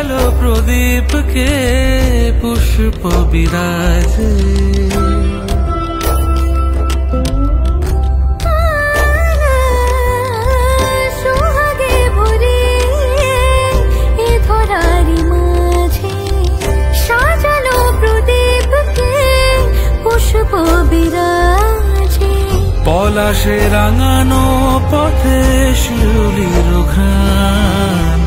সাজালো প্রদীপকে পুষ্প বিরাজে। সোহাগে ভরে এ ধরারি মাঝে সাজালো প্রদীপকে পুষ্প বিরাজে। পলাশে রাঙানো পথে শিউলির ঘ্রাণ